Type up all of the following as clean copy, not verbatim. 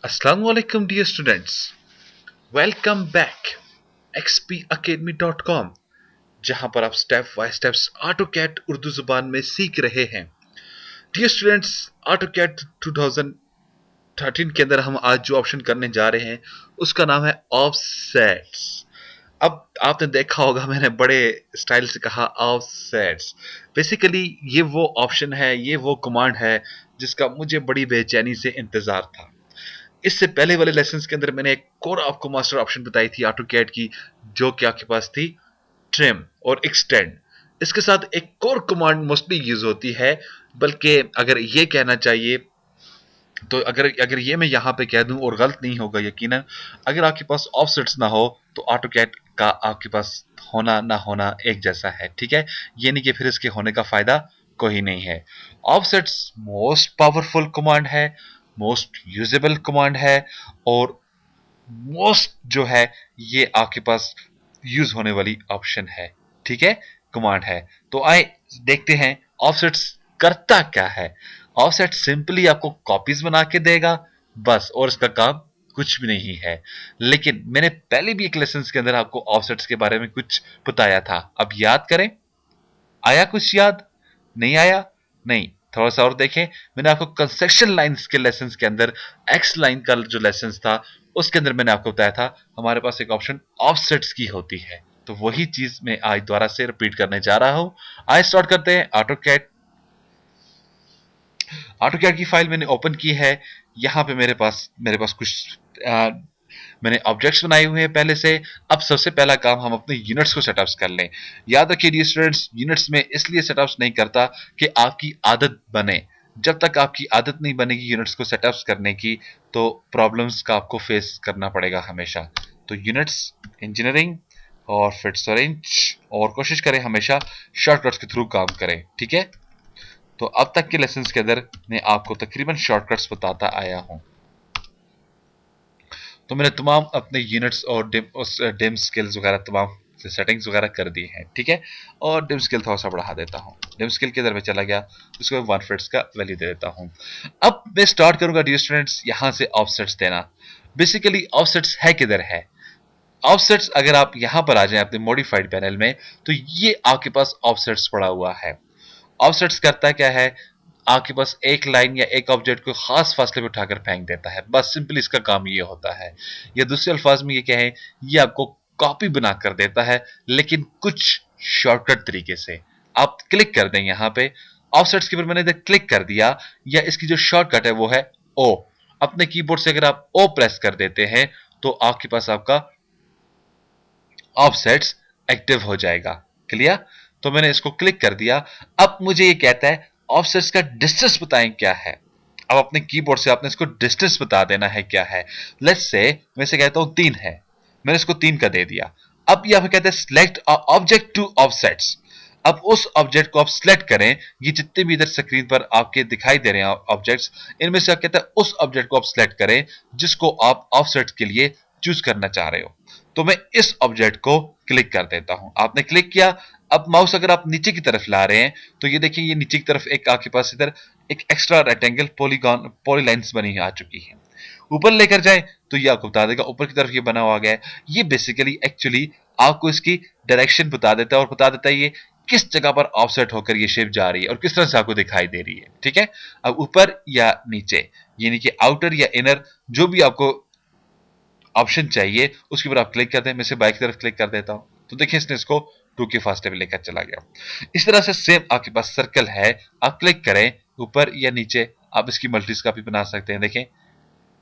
Assalamualaikum dear students. Welcome back xpacademy.com जहां पर आप step by steps AutoCAD Urdu जुबान में सीख रहे हैं। डियर स्टूडेंट्स, ऑटोकैड 2013 के अंदर हम आज जो ऑप्शन करने जा रहे हैं उसका नाम है ऑफसेट्स। अब आपने देखा होगा मैंने बड़े स्टाइल से कहा ऑफसेट्स। बेसिकली ये वो ऑप्शन है, ये वो कमांड है जिसका मुझे बड़ी बेचैनी से इंतजार था। इससे पहले वाले लेसन्स के अंदर मैंने एक और आपको मास्टर ऑप्शन बताई थी ऑटोकैड की, जो कि आपके पास थी ट्रिम और एक्सटेंड। इसके साथ एक और कमांड मोस्टली यूज होती है, बल्कि अगर ये कहना चाहिए तो अगर अगर ये मैं यहाँ पे कह दूं और गलत नहीं होगा यकीनन, अगर आपके पास ऑफसेट्स ना हो तो ऑटोकैड का आपके पास होना ना होना एक जैसा है। ठीक है, ये नहीं कि फिर इसके होने का फायदा कोई नहीं है। ऑफसेट्स मोस्ट पावरफुल कमांड है, मोस्ट यूजेबल कमांड है और मोस्ट जो है ये आपके पास यूज होने वाली ऑप्शन है। ठीक है, कमांड है। तो आए देखते हैं ऑफसेट्स करता क्या है। ऑफसेट सिंपली आपको कॉपीज बना के देगा बस, और इसका काम कुछ भी नहीं है। लेकिन मैंने पहले भी एक लेसन के अंदर आपको ऑफसेट्स के बारे में कुछ बताया था। अब याद करें, आया कुछ याद? नहीं आया? नहीं, थोड़ा सा और देखें। मैंने आपको कंस्ट्रक्शन लाइंस के लेसन्स के अंदर एक्स लाइन का जो लेसन था उसके अंदर मैंने आपको बताया था हमारे पास एक ऑप्शन ऑफसेट्स की होती है। तो वही चीज मैं आज दोबारा से रिपीट करने जा रहा हूं। आज स्टार्ट करते हैं। ऑटोकैड की फाइल मैंने ओपन की है। यहाँ पे मेरे पास कुछ मैंने ऑब्जेक्ट्स बनाए हुए हैं पहले से। अब सबसे पहला काम हम अपने यूनिट्स को सेटअप्स कर लें। याद रखिए डियर स्टूडेंट्स, यूनिट्स में इसलिए सेटअप्स नहीं करता कि आपकी आदत बने। जब तक आपकी आदत नहीं बनेगी यूनिट्स को सेटअप्स करने की, तो प्रॉब्लम्स का आपको फेस करना पड़ेगा हमेशा। तो यूनिट्स, इंजीनियरिंग और फिट्स और इंच, और कोशिश करें हमेशा शॉर्टकट्स के थ्रू काम करें। ठीक है, तो अब तक के लेसन्स के अंदर मैं आपको तकरीबन शॉर्टकट्स बताता आया हूं। तो मैंने तमाम अपने यूनिट्स और डिम स्किल्स वगैरह तमाम सेटिंग्स वगैरह कर दी हैं। ठीक है, और डिम स्किल थोड़ा सा बढ़ा देता हूँ। डिम स्किल के अंदर में चला गया, उसको 1 फिट्स का वैल्यू दे देता हूँ। अब मैं स्टार्ट करूंगा डियर स्टूडेंट्स यहाँ से ऑफसेट्स देना। बेसिकली ऑफसेट्स है किधर है? ऑफसेट्स अगर आप यहां पर आ जाएं अपने मॉडिफाइड पैनल में, तो ये आपके पास ऑफसेट्स पड़ा हुआ है। ऑफसेट्स करता क्या है? आपके पास एक लाइन या एक ऑब्जेक्ट को खास फासले पे उठाकर फेंक देता है। बस सिंपली इसका काम ये होता है। या दूसरे अल्फाज में ये कहें, ये आपको कॉपी बना कर देता है, लेकिन कुछ शॉर्टकट तरीके से। आप क्लिक कर दें यहां पे ऑफसेट्स के ऊपर, मैंने इधर क्लिक कर दिया, या इसकी जो शॉर्टकट है वो है ओ। अपने कीबोर्ड से अगर आप ओ प्रेस कर देते हैं तो आपके पास आपका ऑफसेट्स एक्टिव हो जाएगा। क्लियर? तो मैंने इसको क्लिक कर दिया। अब मुझे ये कहता है ऑफसेट्स का डिस्टेंस बताएं क्या है। अब अपने कीबोर्ड से आपने इसको डिस्टेंस बता देना है क्या है। लेट्स से मैं इसे कहता हूं 3 है, मैंने इसको 3 का दे दिया। अब यहां पे कहते हैं सिलेक्ट ऑब्जेक्ट टू ऑफसेट्स। अब उस ऑब्जेक्ट को आप सिलेक्ट करें। ये जितने भी इधर स्क्रीन पर आपके दिखाई दे रहे हैं ऑब्जेक्ट्स, इनमें से आप कहते हैं उस ऑब्जेक्ट को आप सिलेक्ट करें जिसको आप ऑफसेट के लिए चूज करना चाह रहे हो। तो मैं इस ऑब्जेक्ट को क्लिक कर देता हूं। आपने क्लिक किया। अब माउस अगर आप नीचे की तरफ ला रहे हैं तो ये देखिए, ये नीचे की तरफ एक आपके पास इधर एक एक्स्ट्रा रेक्टेंगल पॉलीगॉन पॉलीलाइंस बनी आ चुकी है। ऊपर लेकर जाए तो ये आपको बता देगा ऊपर की तरफ ये बना हुआ गया है। ये बेसिकली एक्चुअली आपको इसकी डायरेक्शन बता देता है और बता देता है ये किस जगह पर ऑफसेट होकर ये शेप जा रही है और किस तरह से आपको दिखाई दे रही है। ठीक है, अब ऊपर या नीचे, यानी कि आउटर या इनर, जो भी आपको ऑप्शन चाहिए उसके ऊपर आप क्लिक करते हैं। मैं इसे बाइक की तरफ क्लिक कर देता हूं, तो देखिए इसने इसको 2 के फासले पे लेकर चला गया। इस तरह से सेम आपके पास सर्कल है, आप क्लिक करें ऊपर या नीचे, आप इसकी मल्टीज कापी बना सकते हैं। देखें,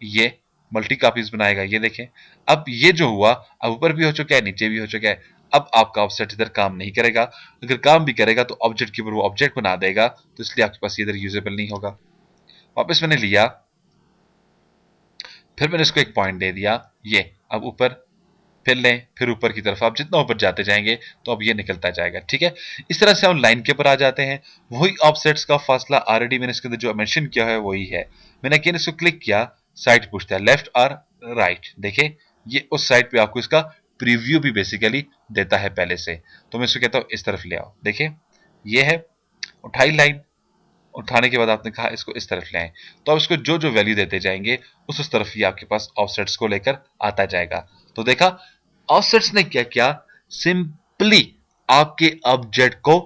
ये मल्टी कापीज बनाएगा। ये देखें, अब ये जो हुआ, अब ऊपर भी हो चुका है, नीचे भी हो चुका है। अब आपका ऑफसेट इधर काम नहीं करेगा। अगर काम भी करेगा तो ऑब्जेक्ट के ऊपर वो ऑब्जेक्ट बना देगा, तो इसलिए आपके पास इधर यूजेबल नहीं होगा। वापस मैंने लिया, फिर मैंने इसको एक पॉइंट दे दिया। ये अब ऊपर फिर लें, फिर ऊपर की तरफ। आप जितना ऊपर जाते जाएंगे तो अब ये निकलता जाएगा। ठीक है, इस तरह से हम लाइन के ऊपर आ जाते हैं। वही ऑफसेट्स का फासला ऑलरेडी मैंने इसके अंदर जो मेंशन किया है वही है। मैंने अगेन इसको क्लिक किया, साइड पूछता है लेफ्ट और राइट। देखिए, ये उस साइड पे आपको इसका प्रीव्यू भी बेसिकली देता है पहले से। तो मैं इसको कहता हूं इस तरफ ले आओ। देखिए, ये है, उठाई लाइन, उठाने के बाद आपने कहा इसको इस तरफ ले आए, तो अब इसको जो जो वैल्यू देते जाएंगे उस तरफ ही आपके पास ऑफसेट्स को लेकर आता जाएगा। तो देखा ऑफसेट्स ने क्या किया, सिंपली आपके ऑब्जेक्ट को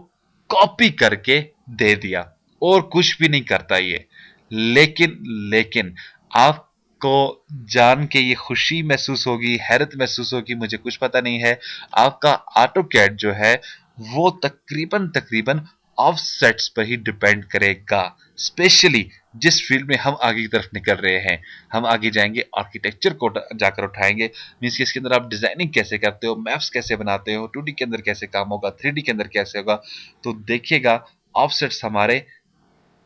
कॉपी करके दे दिया और कुछ भी नहीं करता ये। लेकिन लेकिन आपको जान के ये खुशी महसूस होगी, हैरत महसूस होगी, मुझे कुछ पता नहीं है, आपका ऑटोकैड जो है वो तकरीबन तकरीबन ऑफसेट्स पर ही डिपेंड करेगा। स्पेशली जिस फील्ड में हम आगे की तरफ निकल रहे हैं, हम आगे जाएंगे आर्किटेक्चर को जाकर उठाएंगे, मींस कि इसके अंदर आप डिजाइनिंग कैसे करते हो, मैप्स कैसे बनाते हो, 2D के अंदर कैसे काम होगा, 3D के अंदर कैसे होगा। तो देखिएगा ऑफसेट्स हमारे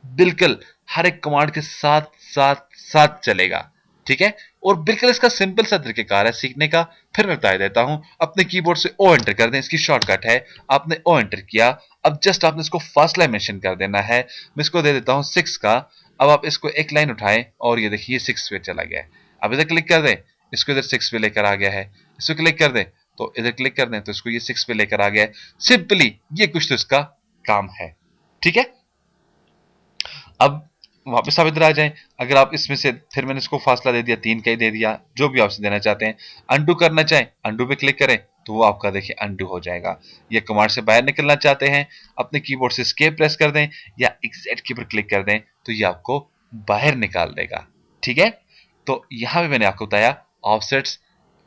बिल्कुल हर एक कमांड के साथ साथ साथ चलेगा, ठीक है। और बिल्कुल इसका सिंपल सा तरीकेकार है सीखने का, फिर मैं बता देता हूं। अपने कीबोर्ड से ओ एंटर कर दें, इसकी शॉर्टकट है। आपने ओ एंटर किया, अब जस्ट आपने इसको फासला मेंशन कर देना है। मैं इसको दे देता हूं 6 का। अब आप इसको एक लाइन उठाएं और ये देखिए 6 पे चला गया है। अब इधर क्लिक कर दें, इसको इधर 6 पे लेकर आ गया है। इसको क्लिक कर दें तो इधर क्लिक कर दें तो इसको ये 6 पे लेकर आ गया है। सिंपली ये कुछ तो इसका काम है, ठीक है। अब वापस आप इधर आ जाएं। अगर आप इसमें से, फिर मैंने इसको फासला दे दिया 3 का ही दे दिया, जो भी आपसे देना चाहते हैं। अंडू करना चाहें अंडू पे क्लिक करें तो वो आपका देखिए अंडू हो जाएगा। या कमांड से बाहर निकलना चाहते हैं, अपने कीबोर्ड से एस्केप प्रेस कर दें या एग्जिट की पर क्लिक कर दें तो ये आपको बाहर निकाल देगा, ठीक है। तो यहां पे मैंने आपको बताया ऑफसेट्स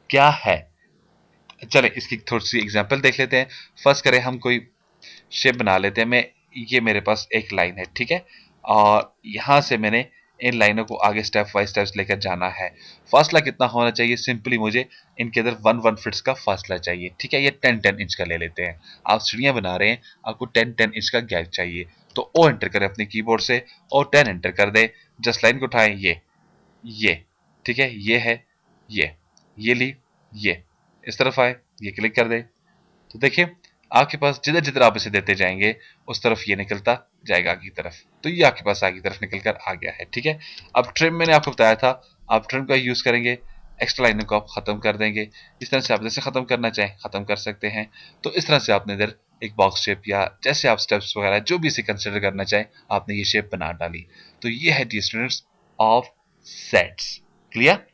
क्या है। चले इसकी थोड़ी सी एग्जांपल देख लेते हैं। फर्स्ट करें हम कोई शेप बना लेते हैं। ये मेरे पास एक लाइन है, ठीक है, और यहां से मैंने इन लाइनों को आगे स्टेप बाय स्टेप्स लेकर जाना है। फासला कितना होना चाहिए, सिंपली मुझे इनके अंदर 1 फीट्स का फासला चाहिए, ठीक है। ये 10 इंच का ले लेते हैं। आप सीढ़ियां बना रहे हैं, आपको 10 इंच का गैप चाहिए। तो ओ एंटर करें अपने कीबोर्ड से और 10 एंटर कर दें। जस्ट लाइन को उठाएं, ये ठीक है, ये है, ये ली, ये इस तरफ आए, ये क्लिक कर दें तो देखिए आपके पास जिधर जिधर आप इसे देते जाएंगे उस तरफ ये निकलता जाएगा आगे की तरफ। तो ये आपके पास आगे की तरफ निकल कर आ गया है, ठीक है। अब ट्रिम मैंने आपको बताया था, आप ट्रिम का यूज करेंगे, एक्स्ट्रा लाइनों को आप खत्म कर देंगे। इस तरह से आप जैसे खत्म करना चाहें खत्म कर सकते हैं। तो इस तरह से आपने इधर एक बॉक्स शेप या जैसे आप स्टेप्स वगैरह जो भी इसे कंसिडर करना चाहें आपने ये शेप बना डाली। तो ये है D students of sets. Clear?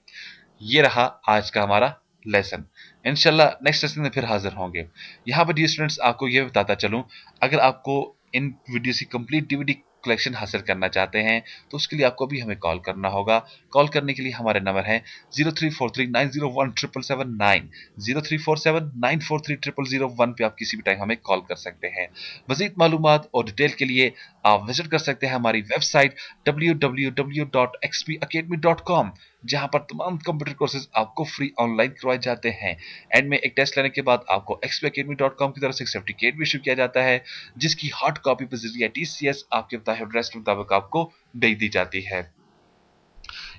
ये रहा आज का हमारा लेसन। इंशाल्लाह नेक्स्ट लेसन में फिर हाजिर होंगे। यहाँ पर डियर स्टूडेंट्स आपको ये बताता चलूँ, अगर आपको इन वीडियोस की कंप्लीट डीवीडी कलेक्शन हासिल करना चाहते हैं तो उसके लिए आपको भी हमें कॉल करना होगा। कॉल करने के लिए हमारे नंबर है 0343901779, 0347943001 पे आप किसी भी टाइम हमें कॉल कर सकते हैं। मजीद मालूमात और डिटेल के लिए आप विजिट कर सकते हैं हमारी वेबसाइट www.xpacademy.com, जहां पर तमाम कंप्यूटर कोर्सेज आपको फ्री ऑनलाइन करवाए जाते हैं। एंड में एक टेस्ट लेने के बाद आपको xpacademy.com की तरफ से एक सर्टिफिकेट भी इशू किया जाता है, जिसकी हार्ड कॉपी पर जरिए TCS आपके बताए एड्रेस के मुताबिक आपको भेज दी जाती है।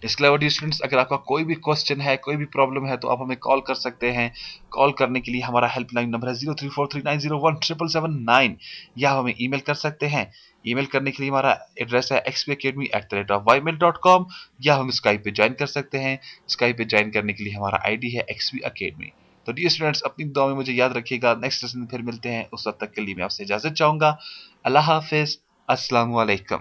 इसके अलावा डियर स्टूडेंट्स अगर आपका कोई भी क्वेश्चन है, कोई भी प्रॉब्लम है तो आप हमें कॉल कर सकते हैं। कॉल करने के लिए हमारा हेल्पलाइन नंबर है 0343901779, या हमें ईमेल कर सकते हैं। ईमेल करने के लिए हमारा एड्रेस है xpacademy@ymail.com, या हम स्काइप पे ज्वाइन कर सकते हैं। स्काइप पे ज्वाइन करने के लिए हमारा आईडी है xpacademy। तो डियर स्टूडेंट्स अपनी दुआ में मुझे याद रखिएगा। नेक्स्ट लेसन में फिर मिलते हैं, उस वक्त तक के लिए मैं आपसे इजाजत चाहूंगा। अल्लाह हाफिज, अस्सलाम वालेकुम।